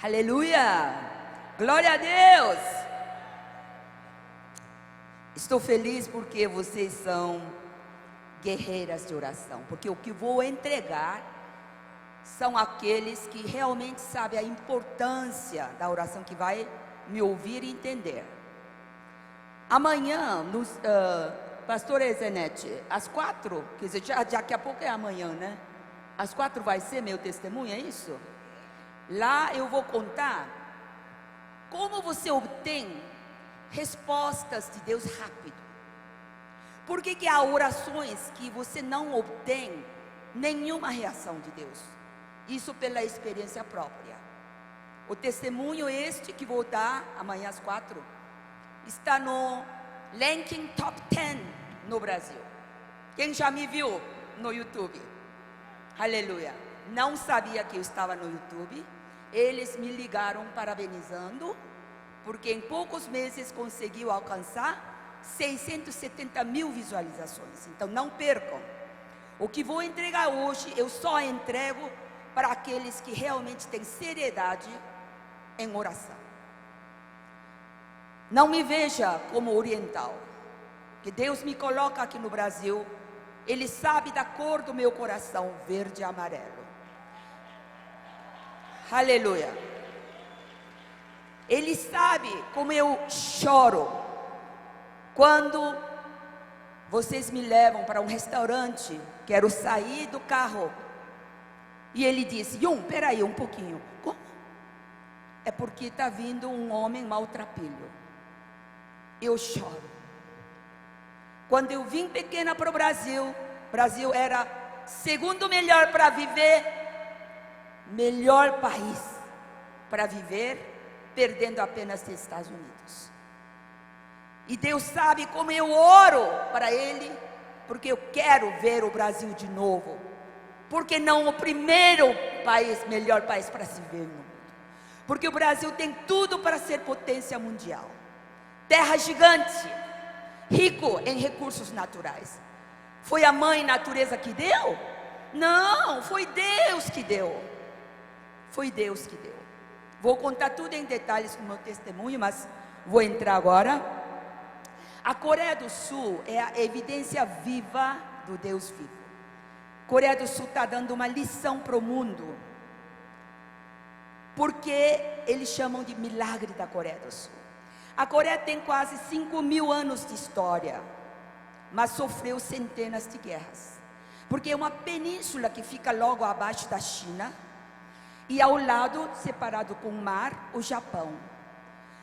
Aleluia! Glória a Deus! Estou feliz porque vocês são guerreiras de oração, porque o que vou entregar são aqueles que realmente sabem a importância da oração, que vai me ouvir e entender. Amanhã, pastor Ezenete, às 4, quer dizer, daqui a pouco é amanhã, né? Às 4 vai ser meu testemunho, é isso? Lá eu vou contar como você obtém respostas de Deus rápido. Por que há orações que você não obtém nenhuma reação de Deus? Isso pela experiência própria. O testemunho este que vou dar amanhã às 4 está no ranking top 10 no Brasil. Quem já me viu no YouTube? Aleluia. Não sabia que eu estava no YouTube. Eles me ligaram parabenizando, porque em poucos meses conseguiu alcançar 670 mil visualizações. Então não percam. O que vou entregar hoje, eu só entrego para aqueles que realmente têm seriedade em oração. Não me veja como oriental, que Deus me coloca aqui no Brasil. Ele sabe da cor do meu coração, verde e amarelo. Aleluia. Ele sabe como eu choro quando vocês me levam para um restaurante. Quero sair do carro e ele disse: Yun, peraí um pouquinho. Como? É porque está vindo um homem maltrapilho. Eu choro. Quando eu vim pequena para o Brasil, Brasil era segundo melhor para viver, melhor país para viver, perdendo apenas os Estados Unidos. E Deus sabe como eu oro para Ele, porque eu quero ver o Brasil de novo. Porque não o primeiro país, melhor país para se ver no mundo? Porque o Brasil tem tudo para ser potência mundial. Terra gigante, rico em recursos naturais. Foi a mãe natureza que deu? Não, foi Deus que deu. Foi Deus que deu. Vou contar tudo em detalhes no meu testemunho, mas vou entrar agora. A Coreia do Sul é a evidência viva do Deus vivo. A Coreia do Sul está dando uma lição para o mundo, porque eles chamam de milagre da Coreia do Sul. A Coreia tem quase 5.000 anos de história, mas sofreu centenas de guerras, porque é uma península que fica logo abaixo da China, e ao lado, separado com o mar, o Japão.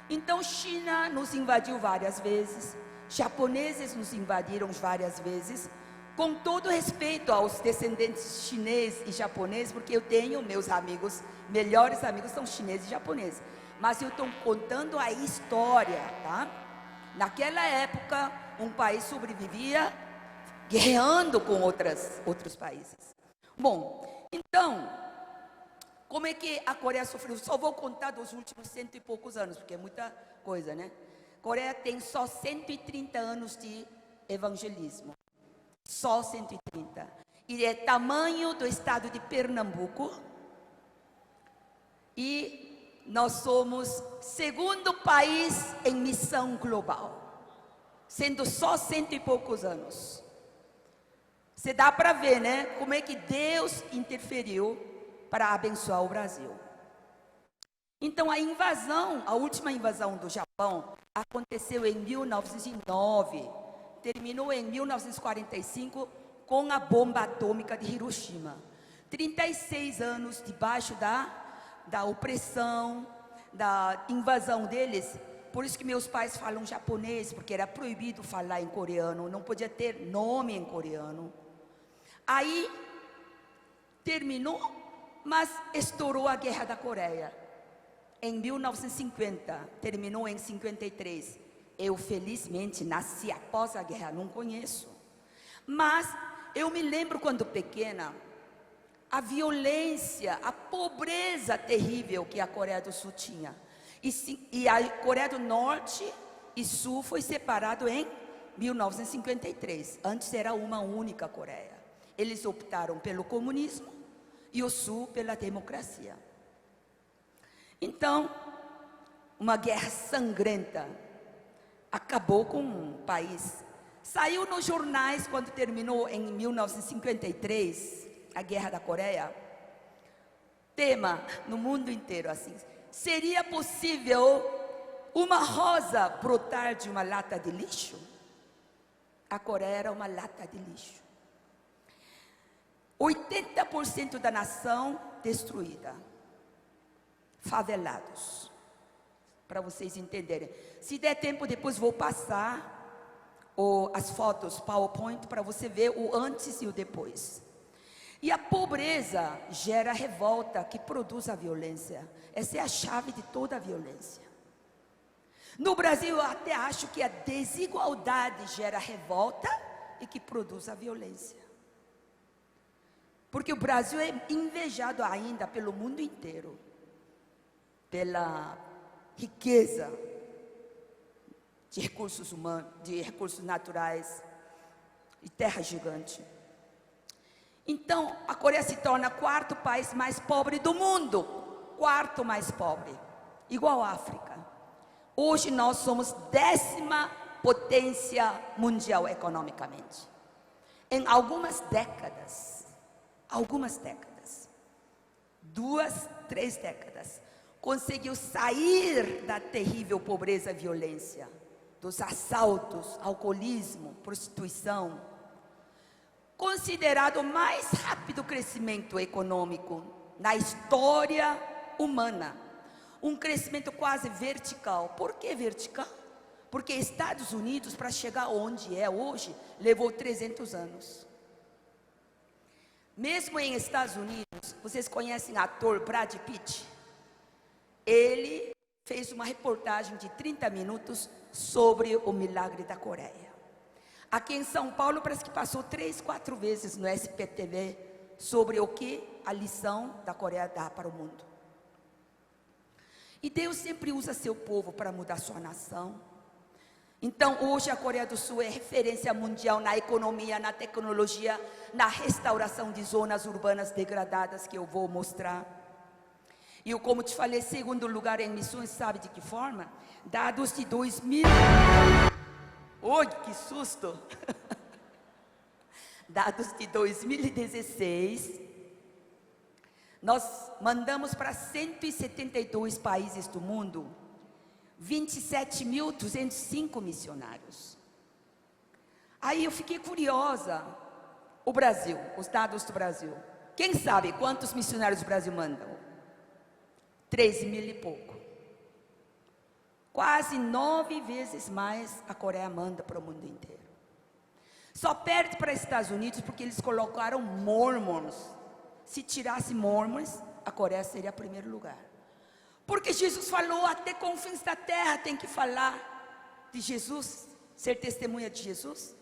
Então China nos invadiu várias vezes, japoneses nos invadiram várias vezes, com todo respeito aos descendentes chineses e japoneses, porque eu tenho meus amigos, melhores amigos são chineses e japoneses, mas eu estou contando a história, tá? Naquela época, um país sobrevivia guerreando com outros países. Bom, então, como é que a Coreia sofreu? Só vou contar dos últimos 100 e poucos anos, porque é muita coisa, né? A Coreia tem só 130 anos de evangelismo. Só 130. E é tamanho do estado de Pernambuco. E nós somos segundo país em missão global, sendo só 100 e poucos anos. Você dá para ver, né? Como é que Deus interferiu para abençoar o Brasil. Então a última invasão do Japão aconteceu em 1909, terminou em 1945 com a bomba atômica de Hiroshima. 36 anos debaixo da opressão, da invasão deles. Por isso que meus pais falam japonês, porque era proibido falar em coreano, não podia ter nome em coreano. Aí terminou, mas estourou a Guerra da Coreia em 1950, terminou em 53. Eu felizmente nasci após a guerra, não conheço, mas eu me lembro quando pequena, a violência, a pobreza terrível que a Coreia do Sul tinha, e a Coreia do Norte e Sul foi separado em 1953, antes era uma única Coreia. Eles optaram pelo comunismo e o Sul pela democracia. Então Então, uma guerra sangrenta acabou com o país. Saiu nos jornais quando terminou em 1953 a Guerra da Coreia. Tema no mundo inteiro assim: seria possível uma rosa brotar de uma lata de lixo? A Coreia era uma lata de lixo. 80% da nação destruída. Favelados. Para vocês entenderem. Se der tempo, depois vou passar as fotos, PowerPoint, para você ver o antes e o depois. E a pobreza gera revolta, que produz a violência. Essa é a chave de toda a violência. No Brasil, eu até acho que a desigualdade gera revolta e que produz a violência. Porque o Brasil é invejado ainda pelo mundo inteiro, pela riqueza de recursos humanos, de recursos naturais e terra gigante. Então, a Coreia se torna o quarto país mais pobre do mundo. Quarto mais pobre, igual a África. Hoje nós somos 10ª potência mundial economicamente. Em algumas décadas, 2, 3 décadas, conseguiu sair da terrível pobreza e violência, dos assaltos, alcoolismo, prostituição. Considerado o mais rápido crescimento econômico na história humana. Um crescimento quase vertical. Por que vertical? Porque Estados Unidos, para chegar onde é hoje, levou 300 anos. Mesmo em Estados Unidos, vocês conhecem o ator Brad Pitt? Ele fez uma reportagem de 30 minutos sobre o milagre da Coreia. Aqui em São Paulo, parece que passou 3, 4 vezes no SPTV sobre o que a lição da Coreia dá para o mundo. E Deus sempre usa seu povo para mudar sua nação. Então, hoje a Coreia do Sul é referência mundial na economia, na tecnologia, na restauração de zonas urbanas degradadas, que eu vou mostrar. E eu, como te falei, segundo lugar em missões, sabe de que forma? Dados de 2000... Oi, que susto! Dados de 2016, nós mandamos para 172 países do mundo 27.205 missionários. Aí eu fiquei curiosa. O Brasil, os dados do Brasil. Quem sabe quantos missionários o Brasil mandam? 13.000 e pouco. Quase 9 vezes mais a Coreia manda para o mundo inteiro. Só perde para os Estados Unidos porque eles colocaram mormons. Se tirasse mormons, a Coreia seria o primeiro lugar. Porque Jesus falou, até confins da terra tem que falar de Jesus, ser testemunha de Jesus.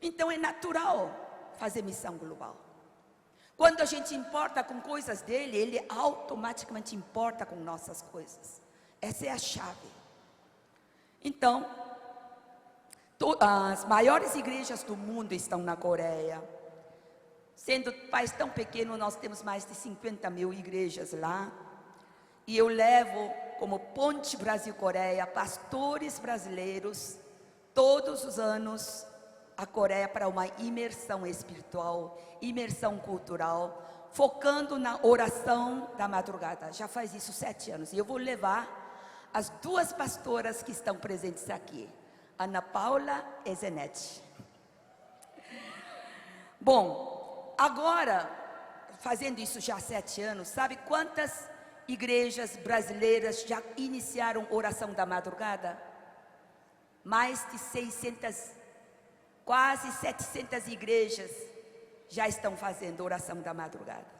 Então é natural fazer missão global. Quando a gente importa com coisas dele, ele automaticamente importa com nossas coisas. Essa é a chave. Então, as maiores igrejas do mundo estão na Coreia. Sendo um país tão pequeno, nós temos mais de 50.000 igrejas lá. E eu levo como ponte Brasil-Coreia pastores brasileiros todos os anos a Coreia para uma imersão espiritual, imersão cultural, focando na oração da madrugada. Já faz isso 7 anos. E eu vou levar as 2 pastoras que estão presentes aqui, Ana Paula e Zenete. Bom, agora, fazendo isso já há 7 anos, sabe quantas igrejas brasileiras já iniciaram oração da madrugada? Mais de 600, quase 700 igrejas já estão fazendo oração da madrugada.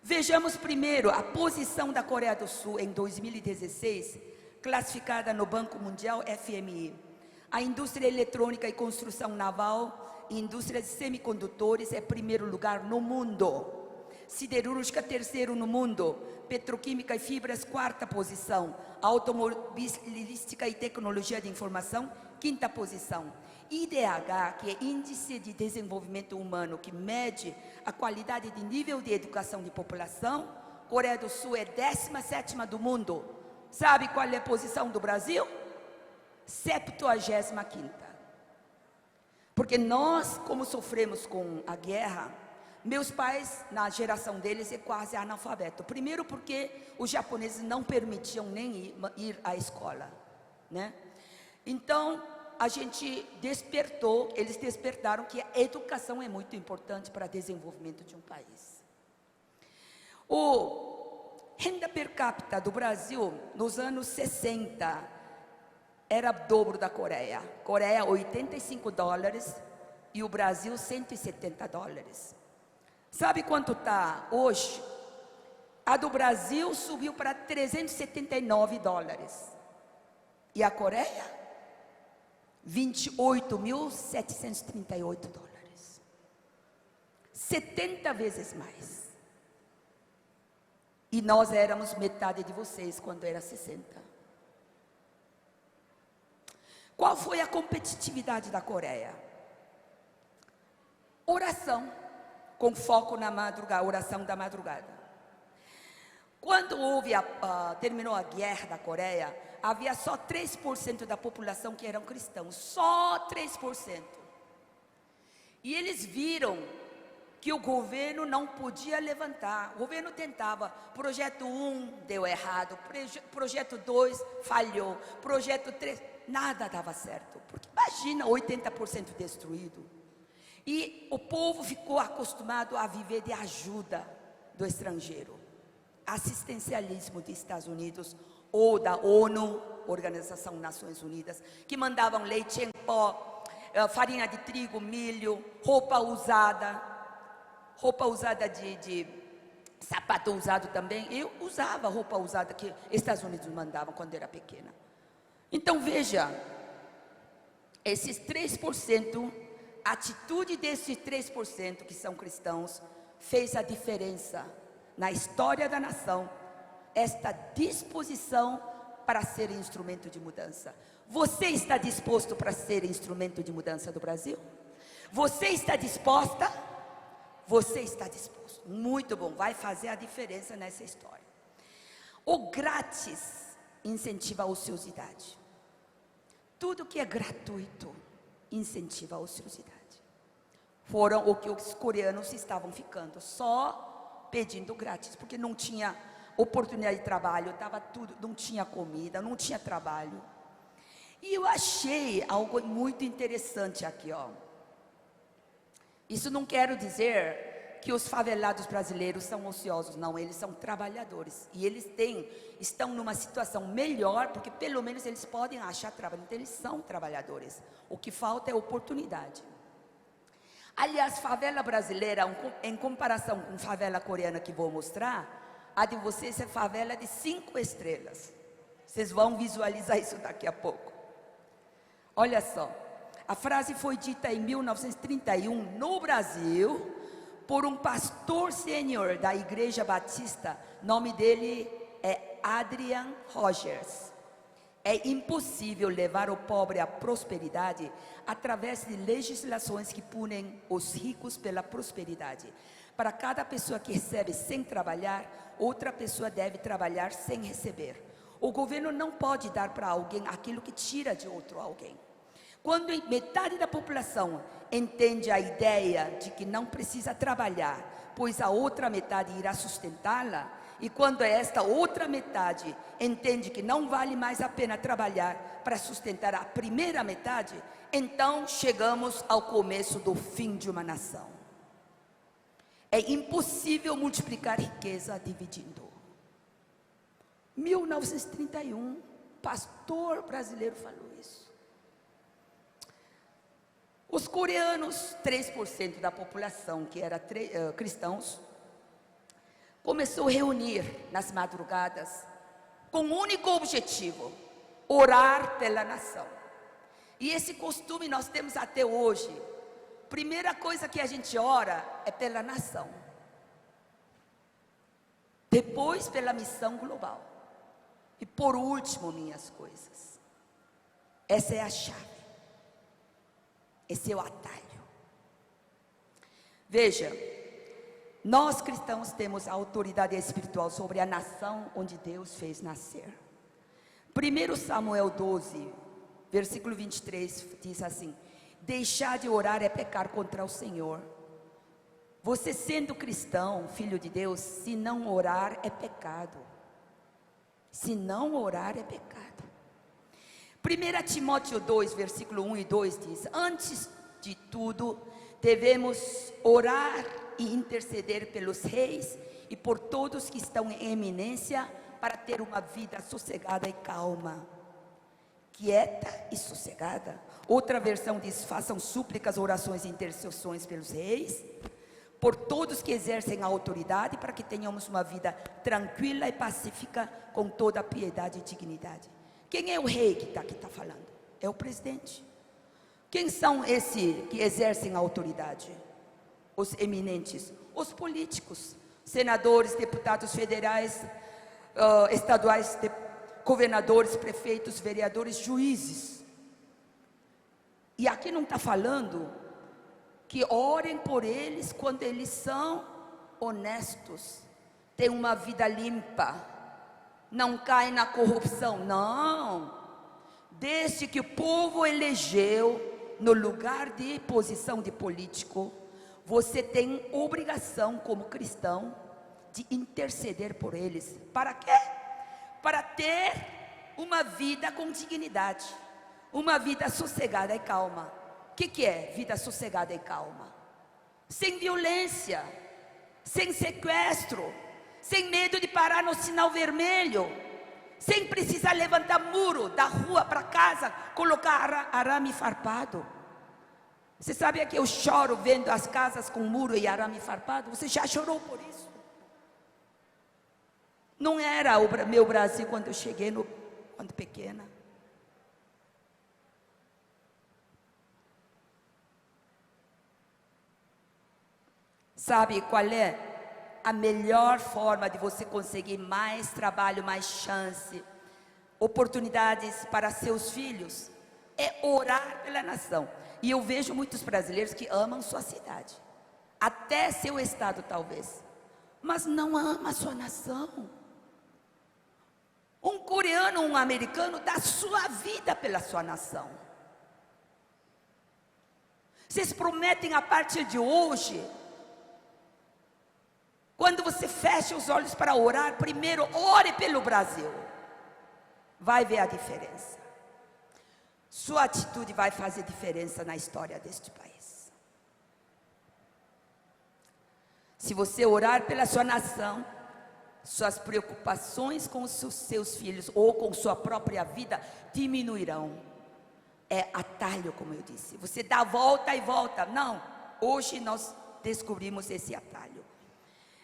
Vejamos primeiro a posição da Coreia do Sul em 2016, classificada no Banco Mundial FMI. A indústria eletrônica e construção naval e indústria de semicondutores é primeiro lugar no mundo. Siderúrgica, terceiro no mundo. Petroquímica e fibras, 4ª posição. Automobilística e tecnologia de informação, 5ª posição. IDH, que é Índice de Desenvolvimento Humano, que mede a qualidade de nível de educação de população, Coreia do Sul é 17ª do mundo. Sabe qual é a posição do Brasil? 75ª. Porque nós, como sofremos com a guerra, meus pais, na geração deles, é quase analfabeto. Primeiro porque os japoneses não permitiam nem ir à escola, né? Então, a gente despertou, eles despertaram que a educação é muito importante para o desenvolvimento de um país. O renda per capita do Brasil, nos anos 60, era o dobro da Coreia. Coreia, $85 e o Brasil, $170. Sabe quanto está hoje? A do Brasil subiu para $379. E a Coreia? $28.738. 70 vezes mais. E nós éramos metade de vocês quando era 60. Qual foi a competitividade da Coreia? Oração, com foco na madrugada, oração da madrugada. Quando terminou a guerra da Coreia, havia só 3% da população que eram cristãos, só 3%. E eles viram que o governo não podia levantar. O governo tentava, projeto 1 deu errado, projeto 2 falhou, projeto 3, nada dava certo. Porque imagina 80% destruído. E o povo ficou acostumado a viver de ajuda do estrangeiro. Assistencialismo dos Estados Unidos ou da ONU, Organização das Nações Unidas, que mandavam leite em pó, farinha de trigo, milho, roupa usada de sapato usado também. Eu usava roupa usada que Estados Unidos mandavam quando era pequena. Então veja, esses 3%, a atitude desses 3% que são cristãos fez a diferença na história da nação, esta disposição para ser instrumento de mudança. Você está disposto para ser instrumento de mudança do Brasil? Você está disposta? Você está disposto. Muito bom, vai fazer a diferença nessa história. O grátis incentiva a ociosidade. Tudo que é gratuito incentiva a ociosidade. Foram o que os coreanos estavam ficando, só pedindo grátis, porque não tinha oportunidade de trabalho, estava tudo, não tinha comida, não tinha trabalho. E eu achei algo muito interessante aqui, ó. Isso não quero dizer que os favelados brasileiros são ociosos, não, eles são trabalhadores. E eles estão numa situação melhor, porque pelo menos eles podem achar trabalho, então eles são trabalhadores. O que falta é oportunidade. Aliás, favela brasileira, em comparação com favela coreana que vou mostrar, a de vocês é favela de 5 estrelas. Vocês vão visualizar isso daqui a pouco. Olha só. A frase foi dita em 1931 no Brasil por um pastor sênior da Igreja Batista. Nome dele é Adrian Rogers. É impossível levar o pobre à prosperidade através de legislações que punem os ricos pela prosperidade. Para cada pessoa que recebe sem trabalhar, outra pessoa deve trabalhar sem receber. O governo não pode dar para alguém aquilo que tira de outro alguém. Quando metade da população entende a ideia de que não precisa trabalhar, pois a outra metade irá sustentá-la, e quando esta outra metade entende que não vale mais a pena trabalhar para sustentar a primeira metade, então chegamos ao começo do fim de uma nação. É impossível multiplicar riqueza dividindo. 1931, pastor brasileiro falou isso. Os coreanos, 3% da população que era cristãos, começou a reunir nas madrugadas com um único objetivo: orar pela nação. E esse costume nós temos até hoje. Primeira coisa que a gente ora é pela nação, depois pela missão global, e por último minhas coisas. Essa é a chave. Esse é o atalho. Veja, Nós cristãos temos a autoridade espiritual sobre a nação onde Deus fez nascer. 1 Samuel 12, versículo 23 diz assim: deixar de orar é pecar contra o Senhor. Você sendo cristão, filho de Deus, se não orar é pecado. Se não orar é pecado. 1 Timóteo 2, versículo 1 e 2 diz: antes de tudo, devemos orar e interceder pelos reis e por todos que estão em eminência, para ter uma vida sossegada e calma. Quieta e sossegada. Outra versão diz: façam súplicas, orações e intercessões pelos reis, por todos que exercem a autoridade, para que tenhamos uma vida tranquila e pacífica, com toda piedade e dignidade. Quem é o rei que aqui está falando? É o presidente. Quem são esses que exercem a autoridade? Os eminentes, os políticos, senadores, deputados federais, estaduais, governadores, prefeitos, vereadores, juízes. E aqui não está falando que orem por eles quando eles são honestos, têm uma vida limpa, não caem na corrupção. Não, desde que o povo elegeu no lugar de posição de político, você tem obrigação como cristão de interceder por eles. Para quê? Para ter uma vida com dignidade, uma vida sossegada e calma. O que é vida sossegada e calma? Sem violência, sem sequestro, sem medo de parar no sinal vermelho, sem precisar levantar muro da rua para casa, colocar arame farpado. Você sabia que eu choro vendo as casas com muro e arame farpado? Você já chorou por isso? Não era o meu Brasil quando eu cheguei, quando pequena. Sabe qual é a melhor forma de você conseguir mais trabalho, mais chance, oportunidades para seus filhos? É orar pela nação. E eu vejo muitos brasileiros que amam sua cidade, até seu estado talvez, mas não ama a sua nação. Um coreano, um americano dá sua vida pela sua nação. Vocês prometem a partir de hoje, quando você fecha os olhos para orar, primeiro ore pelo Brasil. Vai ver a diferença. Sua atitude vai fazer diferença na história deste país. Se você orar pela sua nação, suas preocupações com os seus filhos ou com sua própria vida diminuirão. É atalho, como eu disse. Você dá volta e volta. Não, hoje nós descobrimos esse atalho.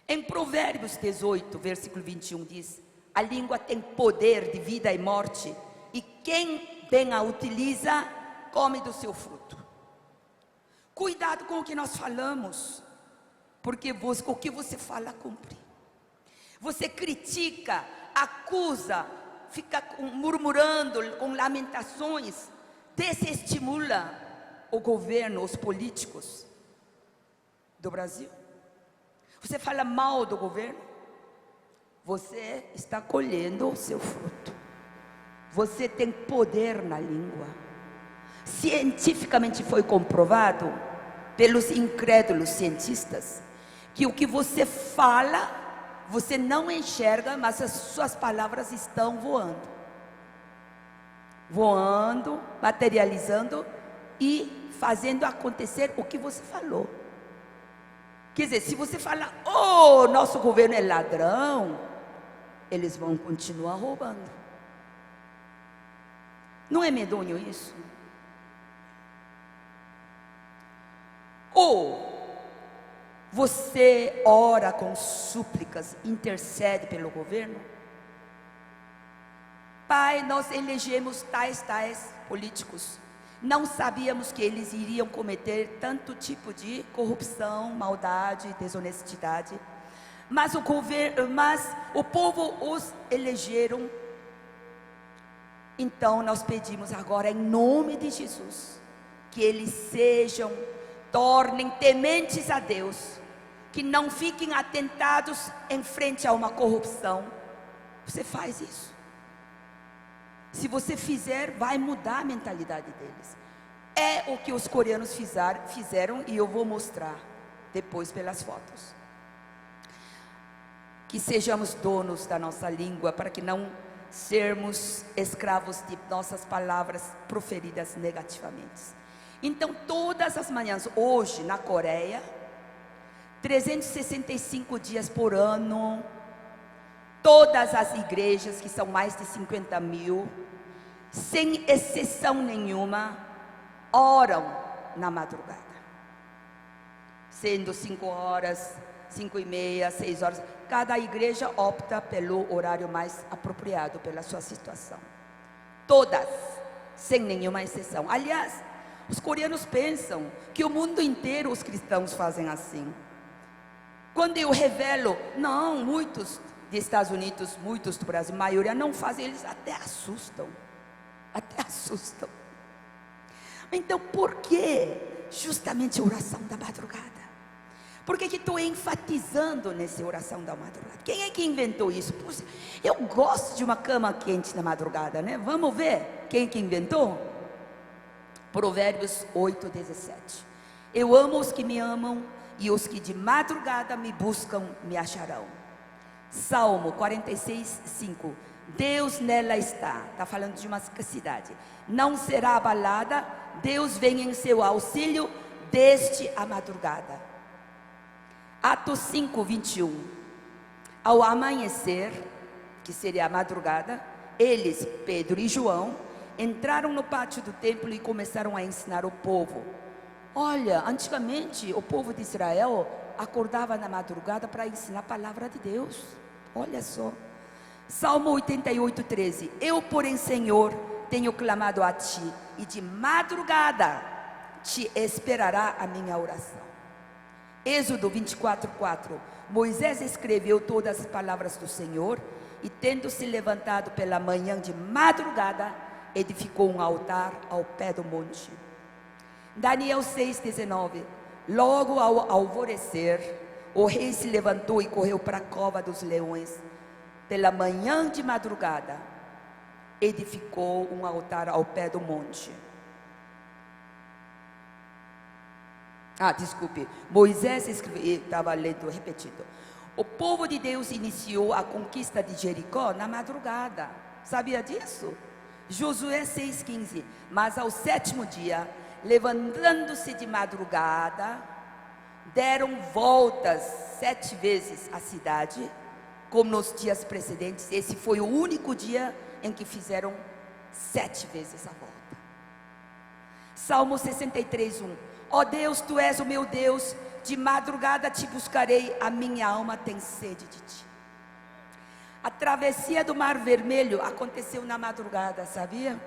Em Provérbios 18, versículo 21 diz: a língua tem poder de vida e morte, e quem bem a utiliza, come do seu fruto. Cuidado com o que nós falamos, porque o que você fala cumpre. Você critica, acusa, fica murmurando, com lamentações, desestimula o governo, os políticos do Brasil. Você fala mal do governo, você está colhendo o seu fruto. Você tem poder na língua. Cientificamente foi comprovado pelos incrédulos cientistas que o que você fala, você não enxerga, mas as suas palavras estão voando. Voando, materializando e fazendo acontecer o que você falou. Quer dizer, se você falar: oh, nosso governo é ladrão, eles vão continuar roubando. Não é medonho isso? Ou você ora com súplicas, intercede pelo governo? Pai, nós elegemos tais políticos. Não sabíamos que eles iriam cometer tanto tipo de corrupção, maldade, desonestidade. Mas o povo os elegeram. Então nós pedimos agora, em nome de Jesus, que eles tornem tementes a Deus, que não fiquem atentados em frente a uma corrupção. Você faz isso. Se você fizer, vai mudar a mentalidade deles. É o que os coreanos fizeram, e eu vou mostrar depois pelas fotos. Que sejamos donos da nossa língua, para que não sermos escravos de nossas palavras proferidas negativamente. Então, todas as manhãs, hoje na Coreia, 365 dias por ano, todas as igrejas, que são mais de 50 mil, sem exceção nenhuma, oram na madrugada, sendo 5 horas, 5:30, 6 horas. Cada igreja opta pelo horário mais apropriado pela sua situação. Todas, sem nenhuma exceção. Aliás, os coreanos pensam que o mundo inteiro os cristãos fazem assim. Quando eu revelo, não, muitos dos Estados Unidos, muitos do Brasil, a maioria não fazem, eles até assustam. Até assustam. Então, por que justamente a oração da madrugada? Por que estou enfatizando nessa oração da madrugada? Quem é que inventou isso? Puxa, eu gosto de uma cama quente na madrugada, né? Vamos ver quem é que inventou? Provérbios 8:17. Eu amo os que me amam, e os que de madrugada me buscam me acharão. Salmo 46:5. Deus nela está falando de uma cidade, não será abalada, Deus vem em seu auxílio desde a madrugada. Atos 5:21. Ao amanhecer, que seria a madrugada, eles, Pedro e João, entraram no pátio do templo e começaram a ensinar o povo. Olha, antigamente o povo de Israel acordava na madrugada para ensinar a palavra de Deus. Olha só. Salmo 88:13. Eu, porém, Senhor, tenho clamado a ti, e de madrugada te esperará a minha oração. Êxodo 24:4. Moisés escreveu todas as palavras do Senhor, e tendo se levantado pela manhã de madrugada, edificou um altar ao pé do monte. Daniel 6:19. Logo ao alvorecer, o rei se levantou e correu para a cova dos leões. Pela manhã de madrugada, edificou um altar ao pé do monte. Desculpe, Moisés escreveu, estava lendo, repetido. O povo de Deus iniciou a conquista de Jericó na madrugada. Sabia disso? Josué 6:15. Mas ao 7º dia, levantando-se de madrugada, deram voltas 7 vezes à cidade, como nos dias precedentes. Esse foi o único dia em que fizeram 7 vezes a volta. Salmo 63:1. Ó Deus, tu és o meu Deus, de madrugada te buscarei, a minha alma tem sede de ti. A travessia do Mar Vermelho aconteceu na madrugada, sabia?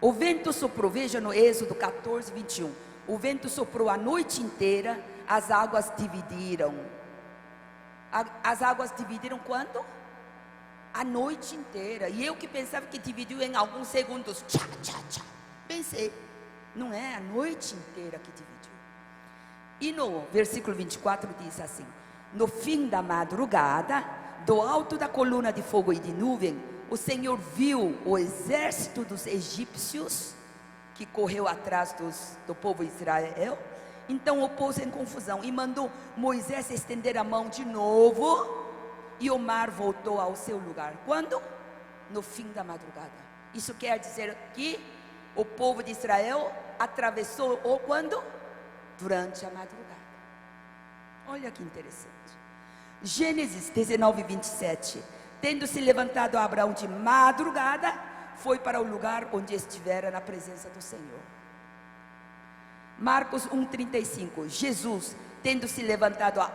O vento soprou, veja no Êxodo 14:21. O vento soprou a noite inteira, as águas dividiram. As águas dividiram quando? A noite inteira. E eu que pensava que dividiu em alguns segundos. Tchá, tchá, tchá. Pensei, não é a noite inteira que dividiu. E no versículo 24 diz assim: no fim da madrugada, do alto da coluna de fogo e de nuvem, o Senhor viu o exército dos egípcios que correu atrás do povo de Israel. Então o pôs em confusão e mandou Moisés estender a mão de novo, e o mar voltou ao seu lugar. Quando? No fim da madrugada. Isso quer dizer que o povo de Israel atravessou quando? Durante a madrugada. Olha que interessante. Gênesis 19:27. Tendo se levantado Abraão de madrugada, foi para o lugar onde estivera na presença do Senhor. Marcos 1:35. Jesus, tendo se levantado a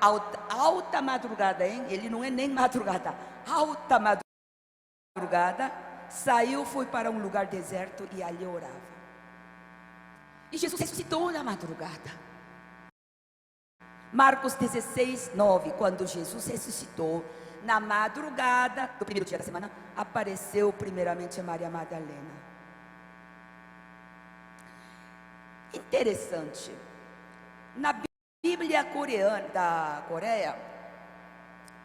alta madrugada, ele não é nem madrugada, alta madrugada, saiu, foi para um lugar deserto e ali orava. E Jesus ressuscitou na madrugada. Marcos 16:9. Quando Jesus ressuscitou na madrugada do primeiro dia da semana, apareceu primeiramente a Maria Madalena. Interessante. Na Bíblia coreana da Coreia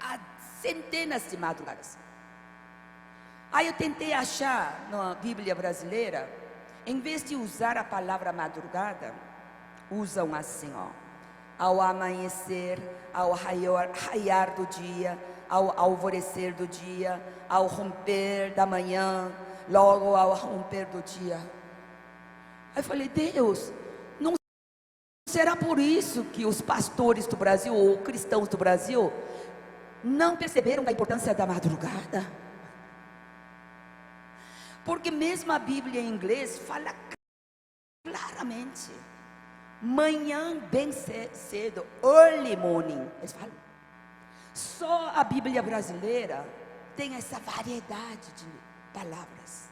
há centenas de madrugadas. Aí eu tentei achar na Bíblia brasileira, em vez de usar a palavra madrugada, usam assim, ó: ao amanhecer, ao raiar do dia, ao alvorecer do dia, ao romper da manhã, logo ao romper do dia. Aí eu falei: Deus, não será por isso que os pastores do Brasil, ou cristãos do Brasil, não perceberam a importância da madrugada? Porque mesmo a Bíblia em inglês fala claramente, manhã bem cedo, early morning, eles falam. Só a Bíblia brasileira tem essa variedade de palavras.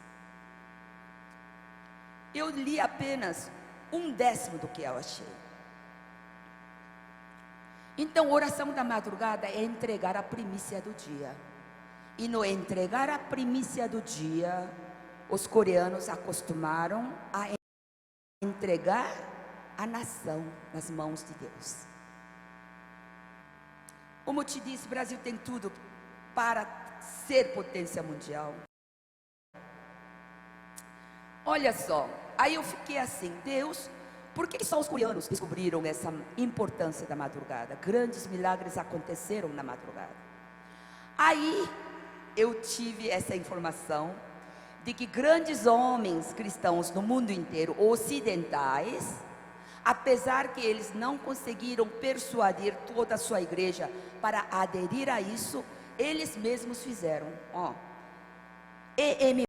Eu li apenas 1/10 do que eu achei. Então, oração da madrugada é entregar a primícia do dia. E no entregar a primícia do dia, os coreanos acostumaram a entregar a nação nas mãos de Deus. Como eu te disse, o Brasil tem tudo para ser potência mundial. Olha só, aí eu fiquei assim: Deus, por que só os coreanos descobriram essa importância da madrugada? Grandes milagres aconteceram na madrugada. Aí eu tive essa informação de que grandes homens cristãos no mundo inteiro, ocidentais, apesar que eles não conseguiram persuadir toda a sua igreja para aderir a isso, eles mesmos fizeram. E.M.